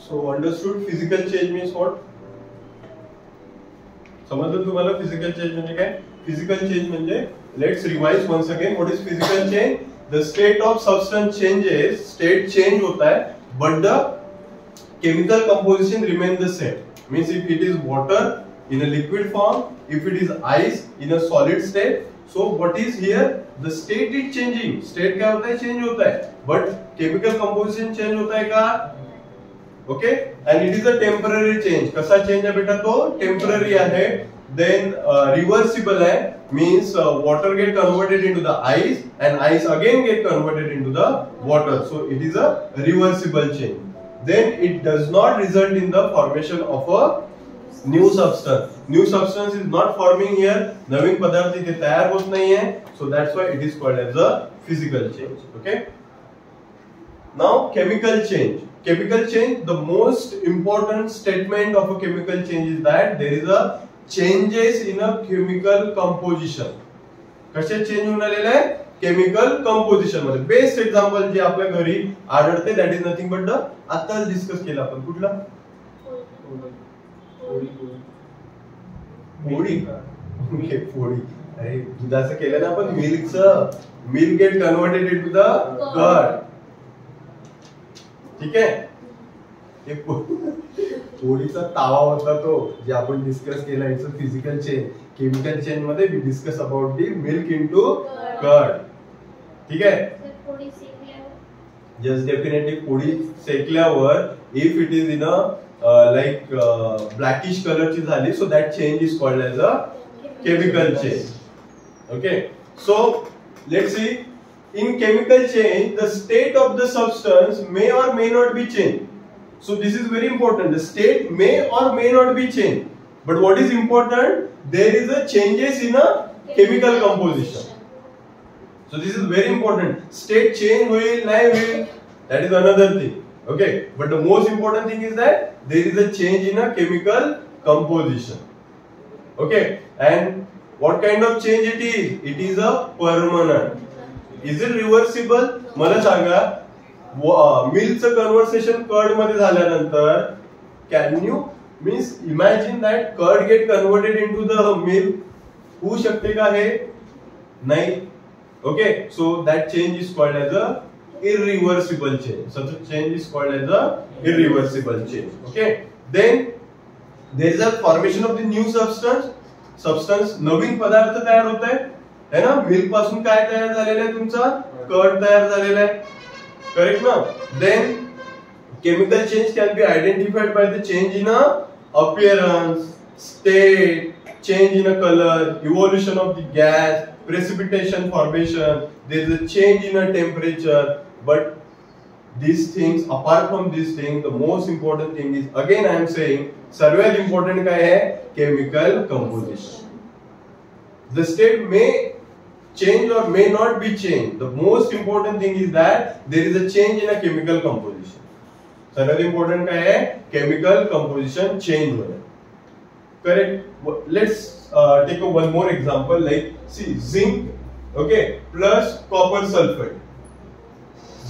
So understood physical change means what? समजलं तुम्हाला physical change म्हणजे काय? Physical change म्हणजे let's revise once again. What is physical change? The state of substance changes. State change होता है, but the chemical composition remains the same. Means if it is water in a liquid form, if it is ice in a solid state, so what is here? The state is changing. State क्या होता है? Change होता है. But chemical composition change होता है क्या? Okay, and it is a temporary change. कसा change है बेटा? तो temporary है. Then reversible है, means water get converted into the ice and ice again get converted into the water. So it is a reversible change. Then it does not result in the formation of a new substance. New substance is not forming here. नवीन पदार्थ इथे तयार होत नाही है. So that's why it is called as a physical change. Okay. Now chemical change. Chemical change, the most important statement of a chemical change is that there is a changes in a chemical composition. कसे change होऊन आलेले आहे? Chemical composition मध्ये. Best example जे आपल्या घरी आढळते that is nothing but the आता discuss केलं आपण कुठला? पोळी. ओके, पोळी. अरे दुधाचं केलं ना आपण मिल्कचं. Milk get converted into the curd. ठीक आहे. पोळीचा तावा होता तो जे आपण डिस्कस केला. It's a physical change. Chemical change मध्ये we discuss about the milk into curd. ठीक आहे. जस्ट डेफिनेटली पोळी सेकल्यावर if it is in a like blackish कलरची झाली, so that change is called as a chemical change. Okay, so let's see. In chemical change, the state of the substance may or may not be changed. So this is very important. The state may or may not be changed. But what is important? There is a changes in a chemical composition. So this is very important. State change will, nahi will, that is another thing. Okay. But the most important thing is that there is a change in a chemical composition. Okay. And what kind of change it is? It is a permanent. Is it reversible? मला सांगा. मिल्कचं conversation curd मध्ये झाल्यानंतर can you means imagine that curd get converted into the milk? होऊ शकते का हे? नाही. Okay, so that change is called as a irreversible change. Such a change is called as a irreversible change. Okay, then there is a formation of the new substance. नवीन पदार्थ तयार होत है ना. मिल्क पासून काय तयार झालेलं आहे? तुमचा कर्ड तयार झालेला आहे. करेक्ट ना. Then chemical change can be identified by the change in a appearance, state, change in a colour, evolution of the gas, precipitation formation. There is a change in a temperature. But these things, apart from these things, the most important thing is, again I am saying, सर्वात important काय है? Chemical composition. The state may change or may not be changed. The most important thing is that there is a change in a chemical composition. सर्वात important काय है? Chemical composition change हो रहा है. Correct. Let's take one more example. Like see, zinc, okay, plus copper sulfate.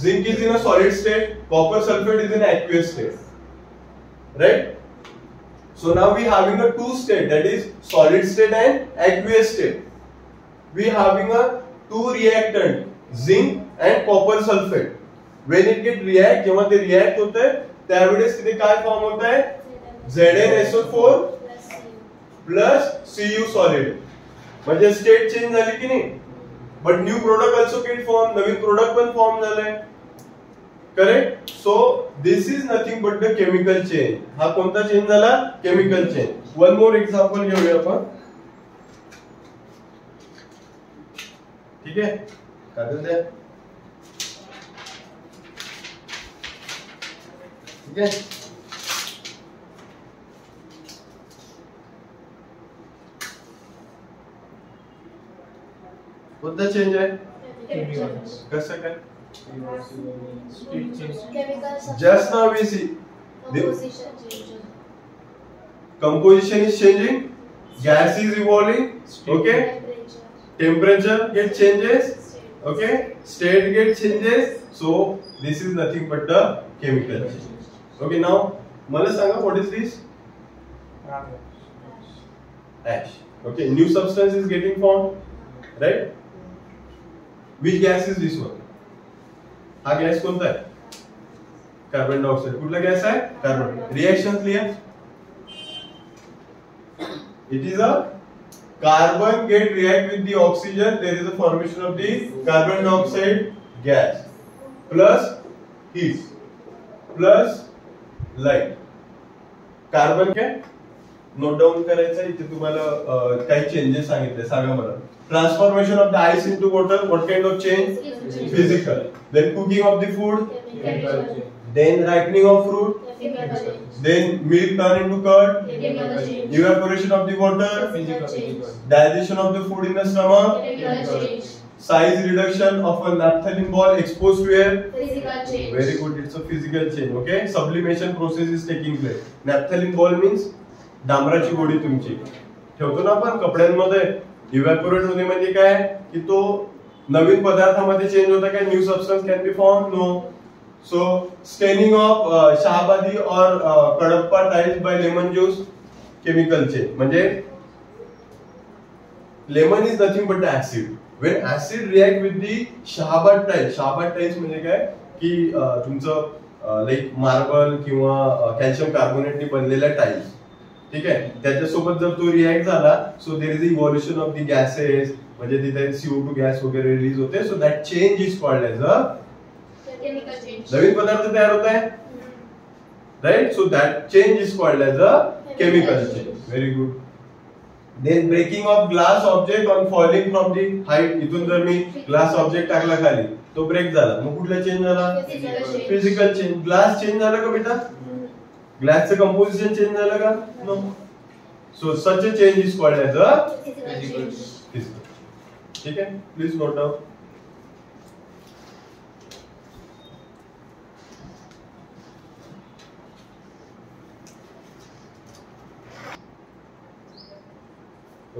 Zinc is in a solid state, copper sulfate is in aqueous state, right? So now we having a two state, that is solid state and aqueous state. We having a two reactant, zinc and copper sulfate. When it get react, जेव्हा ते react होते हैं, त्यावेळेस तिथे काय form होता है? ZnSO4 plus Cu solid. म्हणजे स्टेट चेंज झाली की नाही? But new product also get form. Naveen product पण फॉर्म झालाय. Correct. So this is nothing but the chemical change. हा कोणता चेंज झाला? Chemical change. One more example घेऊया आपण. ठीक आहे. काढून द्या. ठीक आहे. कोणता चेंज आहे? कसं काय? Just now we see the composition is changing, gas is evolving, okay, temperature get changes, okay, state get changes. So this is nothing but the chemical change. Okay, now मला सांगा what is this? Ash. Okay, new substance is getting formed, right? Which gas is this one? हा gas कोणता आहे? Carbon dioxide. कुठला gas आहे? Carbon. Reaction clear? It is a carbon get react with the oxygen. There is a formation of the carbon dioxide gas plus heat plus light. Carbon काय note down करायचं आहे. इथे तुम्हाला काही changes सांगितले. सांगा मला. Transformation of the ice into water. What kind of change? Physical. Then cooking of the food. Then ripening of fruit. Then milk turn into curd. Evaporation of the water. Digestion of the food in the stomach. Size reduction of a naphthalene ball exposed to air. Very good. It's a physical change. Okay. Sublimation process is taking place. Naphthalene ball means डांबराची गोळी तुमची ठेवतो ना आपण कपड्यांमध्ये. Evaporate होणे म्हणजे काय की तो नवीन पदार्थामध्ये चेंज होता. काय new substance can be form? No. So staining of Shahabadi or Kadapa tiles by lemon juice, chemical change. म्हणजे lemon is nothing but the acid. When acid react with the Shahabad tiles, Shahabad tiles म्हणजे काय की तुमचं like marble किंवा calcium कार्बोनेटने बनलेल्या tiles. ठीक आहे. त्याच्यासोबत जर तो रिॲक्ट झाला so there is evolution of the gases. म्हणजे तिथे CO2 गॅस वगैरे रिलीज होते. So that change is called as a नवीन पदार्थ तयार होत आहे. Right. So that change is called as a chemical change. Very good. Then breaking of glass object on falling from the height. इथून जर मी glass object टाकला खाली तो ब्रेक झाला. मग कुठला चेंज झाला? Physical change. ग्लास चेंज झाला का बेटा? ग्लासचं कंपोजिशन चेंज झालं का? No. So such a change is called as a physical. ठीक आहे. Please note down.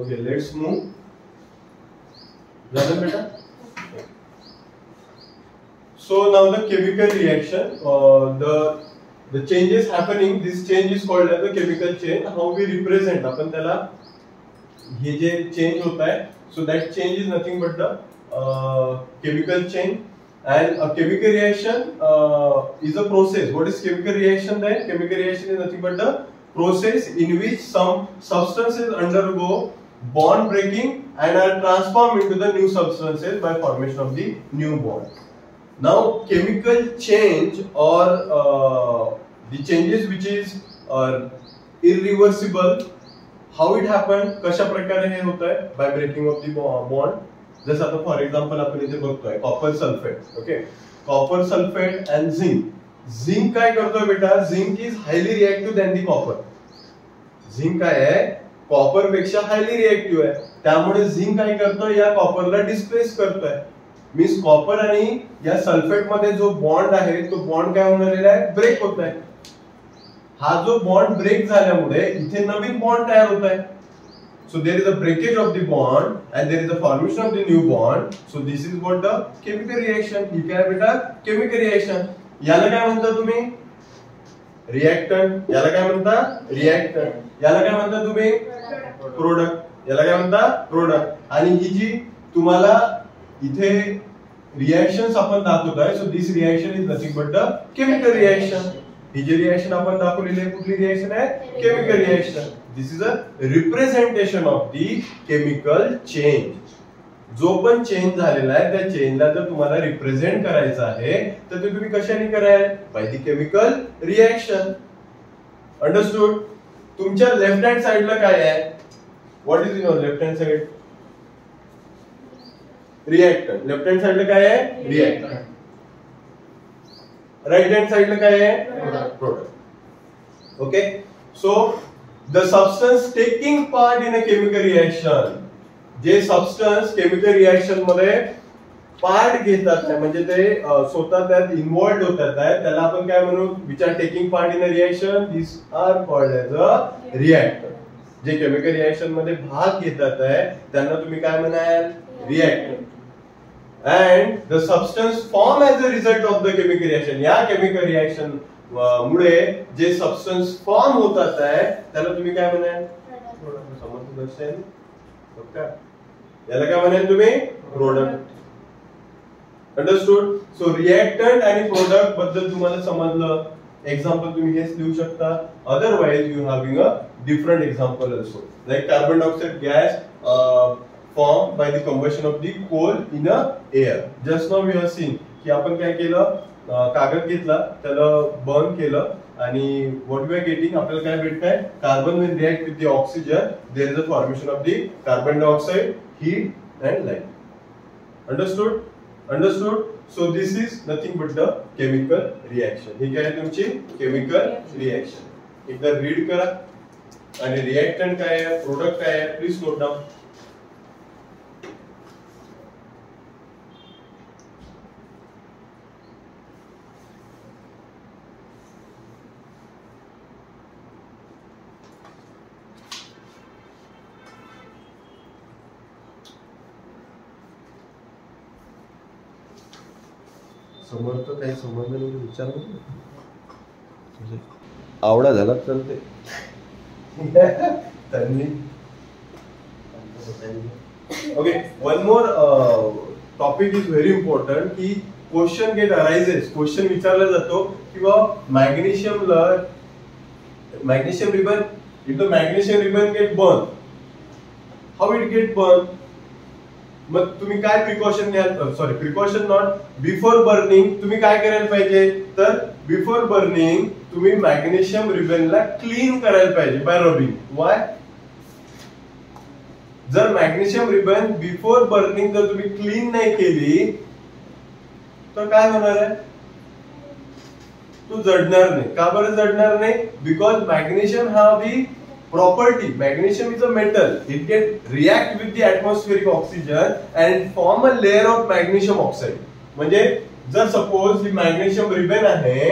Okay, let's move. Done, beta? So now the chemical reaction, the changes happening. This change is called as the chemical change. How we represent? अपन त्याला हे जे change होता है, so that change is nothing but the chemical change. And a chemical reaction is a process. What is chemical reaction then? Chemical reaction is nothing but the process in which some substances undergo bond breaking and are transformed into the new substances by formation of the new bond. Now chemical change or the changes which is irreversible, how it happened? कशा प्रकारे हे होत आहे? By breaking of the bond. जसं आता for example आपण इथे बघतोय copper sulphate. Okay. Copper sulphate and zinc. Zinc काय करतोय बेटा? Zinc is highly reactive than the copper. Zinc काय आहे? कॉपर पेक्षा हायली रिएक्टिव्ह आहे. त्यामुळे झिंक काय करतोय? या कॉपरला डिस्प्लेस करतोय. मीन्स कॉपर आणि या सल्फेट मध्ये जो बॉन्ड आहे तो बॉन्ड काय होणारेला आहे? ब्रेक होत आहे. हा जो बॉन्ड ब्रेक झाल्यामुळे इथे नवीन बॉन्ड तयार होत आहे. So there is a breakage of the bond and there is a formation of the new bond. So this is what the chemical reaction. ही काय बेटा? chemical reaction. याला काय म्हणता तुम्ही? reactant. याला काय म्हणता? reactant. याला काय म्हणता तुम्ही? product. याला काय म्हणता? product. आणि ही जी तुम्हाला इथे reactions आपण दाखवतोय. So this reaction is nothing but the chemical reaction. ही जी रिएक्शन आपण दाखवलेली आहे कुठली रिएक्शन आहे? Chemical reaction. This is a representation of the chemical change. जो पण चेंज झालेला आहे त्या चेंजला जर तुम्हाला रिप्रेझेंट करायचं आहे तर ते तुम्ही कशाने कराल? By the chemical reaction. Understood? तुमच्या लेफ्ट हँड साइडला काय आहे? What is your left hand side? Reactant. Left hand साइडला काय आहे? रिएक्टंट. राइट हँड साइडला काय आहे? Product. Okay. So the substance taking part in a chemical reaction. J substance chemical reaction मध्ये पार्ट घेतात म्हणजे ते स्वतः त्यात इन्व्हॉल्व होतात आहे त्याला आपण काय म्हणू? Which are taking part in a reaction. This are called as a reactor. जे केमिकल रिएक्शन मध्ये भाग घेतात आहे त्यांना तुम्ही काय म्हणाल? Reactor. And the substance form as a result of the chemical reaction. या chemical reaction मुळे जे सबस्टन्स फॉर्म होतात आहे त्याला तुम्ही काय म्हणाल? याला काय म्हणाल तुम्ही? प्रोडक्ट. अंडरस्टूड? सो रिएक्टंट आणि प्रोडक्ट बद्दल तुम्हाला समजलं. एक्झाम्पल तुम्ही हेच लिहू शकता. Otherwise you having a different example also, like carbon dioxide gas formed by the combustion of the coal in a air. Just now we have seen की आपण काय केलं, कागद घेतला, त्याला बर्न केलं आणि what we are getting आपल्याला काय भेटतंय? Carbon will react with the oxygen, there is a formation of the carbon dioxide, heat and light. Understood? Understood? So this is nothing but the chemical reaction. ही काय आहे तुमची chemical reaction. एकदा read करा. आणि reactant काय आहे, product काय आहे, प्लीज नोट डाउन. समोर तर काही समजलं नाही, विचारलं आवडा झाला चालते त्यांनी. Okay, one more topic is very important की क्वेश्चन गेट अराइजेस. क्वेश्चन विचारला जातो किंवा magnesium ribbon, if the magnesium ribbon get burn, how it get burn? मग तुम्ही काय प्रिकॉशन घ्याल? Sorry, precaution not, before burning तुम्ही काय करायला पाहिजे? तर बिफोर बर्निंग तुम्ही मॅग्नेशियम रिबनला क्लीन करायला पाहिजे बाय रबिंग. वाय? जर मॅग्नेशियम रिबन बिफोर बर्निंग जर तुम्ही क्लीन नाही केली तर काय होणार आहे? तो जडणार नाही. का बरं जडणार नाही? बिकॉज मॅग्नेशियम हा दी property, magnesium is a metal, it get react with the atmospheric oxygen and form a layer of magnesium oxide. म्हणजे जर सपोज ही magnesium ribbon आहे,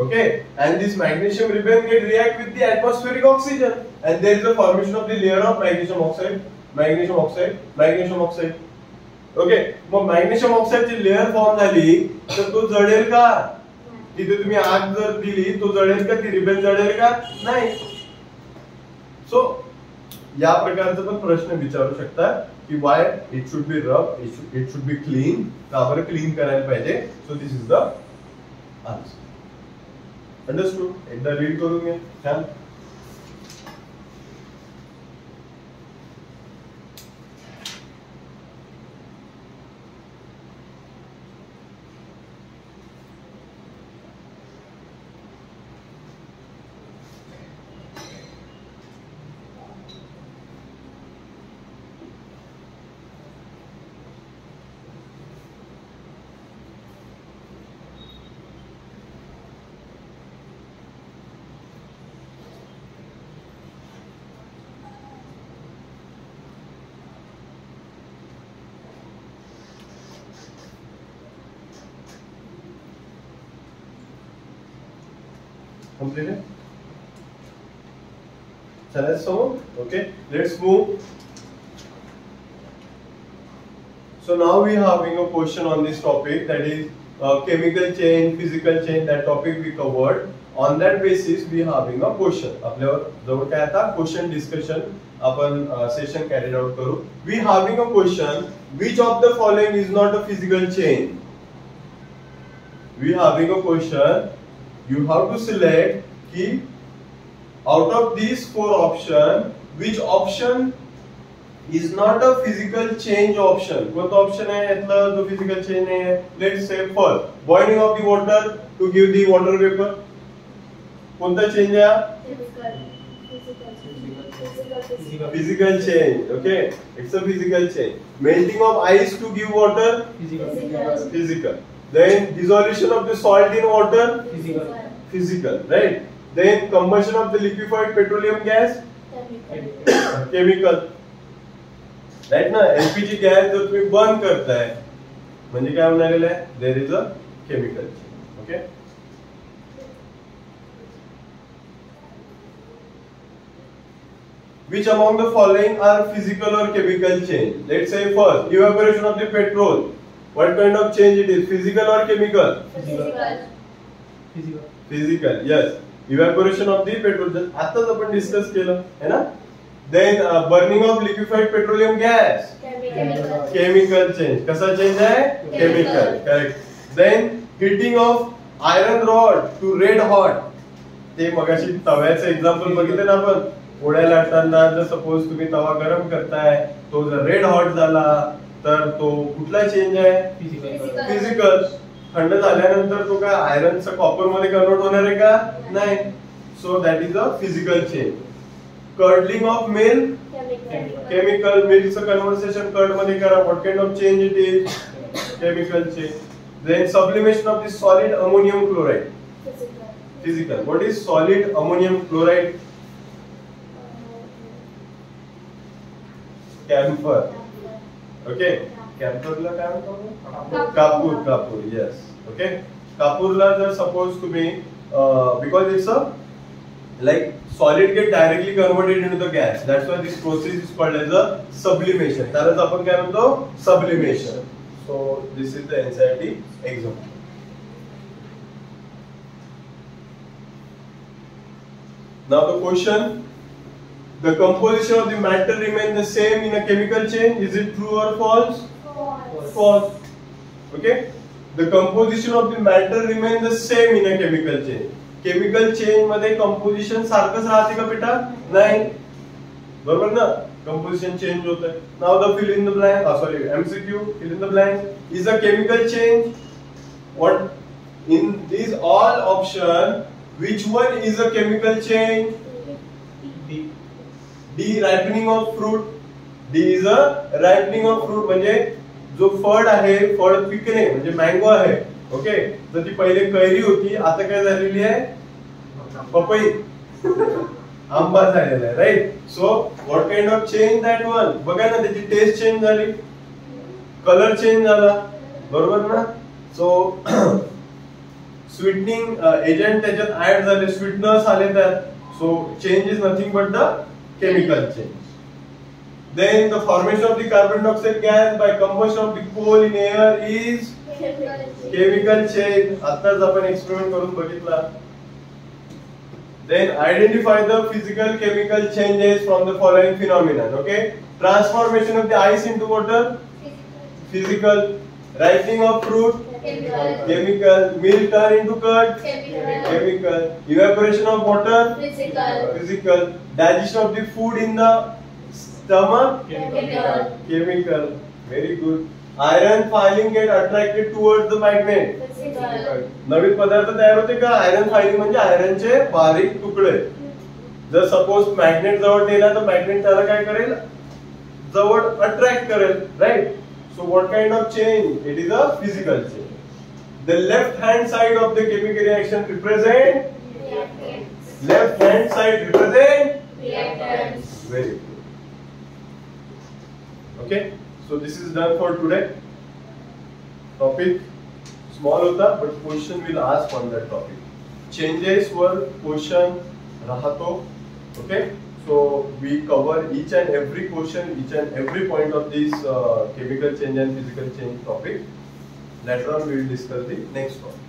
okay, and this magnesium ribbon get react with the atmospheric oxygen and there is a formation of the layer of magnesium oxide. Okay, mug magnesium oxide ची layer form झाली तर तो जळेल का? तिथे तुम्ही आग जर दिली तो जळेल का? ती रिबन जळेल का? नाही. सो या प्रकारचा पण प्रश्न विचारू शकता की वाय इट शुड बी रब, इट शुड बी क्लीन. का बरं क्लीन करायला पाहिजे? So this is the answer. Understood? एकदा रीड करून घ्या. छान. Completed? So let's move. Okay, let's move. So now we are having a question on this topic, that is chemical change, physical change. That topic we covered. On that basis, we are having a question. आपल्यावर जवळ काय आता question discussion आपण session carried out करू. We having a question. Which of the following is not a physical change? We having a question. You have to select कि out of these four options, which option is not a physical change option? कोणता option आहे यातला जो physical change नाही आहे? Let's say first, boiling of the water to give the water vapor. कोणता change आहे? Physical change. Okay, it's a physical change. Melting of ice to give water. Physical. Then dissolution of the salt in water. Physical, right? Then combustion of the liquefied petroleum gas. Chemical. Right ना? LPG gas जर तुम्ही burn करताय म्हणजे काय होणार आहे? There is a chemical change. Okay. Which among the following are physical or chemical change? Let's say first, evaporation of the petrol. What kind of change it is? Physical or chemical? Physical. Physical, yes. Evaporation of the petrol, आताच आपण discuss केलं है ना. Then burning of liquified petroleum gas, chemical change. कसा change आहे? Chemical, correct. Then heating of iron rod to red hot. ते मगाशी तव्याचं example बघितलं ना आपण. पोळ्या लाटताना जर सपोज तुम्ही तवा गरम करताय, तो जर रेड हॉट झाला तर तो कुठला चेंज आहे? फिजिकल. थंड झाल्यानंतर तो काय आयरनचा कॉपर मध्ये कन्वर्ट होणार आहे का? नाही. So that is a physical change. Curdling of milk, chemical. मिल्कचं कन्व्हर्सेशन कर्ड मध्ये करा. What kind of change it is? Chemical change. Then sublimation of the solid ammonium chloride, physical. What is solid ammonium chloride? Camphor. Okay, कॅम्फरला काय म्हणतो? कापूर. कापूर, yes. Okay, कापूरला जर suppose तुम्ही because it's a like solid get directly converted into the gas, that's why this process is called as a sublimation. त्यालाच आपण काय म्हणतो? Sublimation. So this is the NCERT example. Now the question, the composition of the matter remain the same in a chemical change. Is it true or false? False. Okay, the composition of the matter remain the same in a chemical change. Chemical change मध्ये composition सारखंच राहते का बेटा? नाही. बरोबर ना, composition change होत आहे. Now the fill in the blank, sorry MCQ, fill in the blank. Is a chemical change what in these all option, which one is a chemical change? D, ripening of fruit. D is a ripening of fruit. म्हणजे जो फळ आहे, फळ पिकणे म्हणजे mango आहे. Okay, तर ती पहिले कैरी होती, आता काय झालेली आहे? पपई, आंबा झालेला आहे. Right. So what kind of change that one? बघा ना, त्याची टेस्ट चेंज झाली, कलर चेंज झाला. बरोबर ना. सो स्वीटनिंग एजंट त्याच्यात ऍड झाले, स्वीटनर्स आले त्यात. So change is nothing but the chemical change. Then the formation of the carbon dioxide gas by combustion of the coal in air is chemical change. आताच आपण experiment करून बघितला. Then identify the physical chemical changes from the following phenomenon. Okay, transformation of the ice into water, physical. Ripening of fruit, chemical. Milk turn into curd, chemical. Evaporation of water, physical. Digestion of the food in the stomach, chemical. Very good. Iron filing get attracted towards the magnet, नवीन पदार्थ तयार होते का? Iron filing म्हणजे आयरनचे बारीक तुकडे. जर suppose magnet जवळ नेला तर मॅग्नेट त्याला काय करेल? जवळ अट्रॅक्ट करेल. Right. So what kind of change? It is a physical change. The left hand side of the chemical reaction represent, left hand side represent reactants. Very good. Okay, so this is done for today. Topic small hota, but question will ask on that topic. Changes were question राहतो. Okay, so we cover each and every question, each and every point of this chemical change and physical change topic. Later on we will discuss the next one.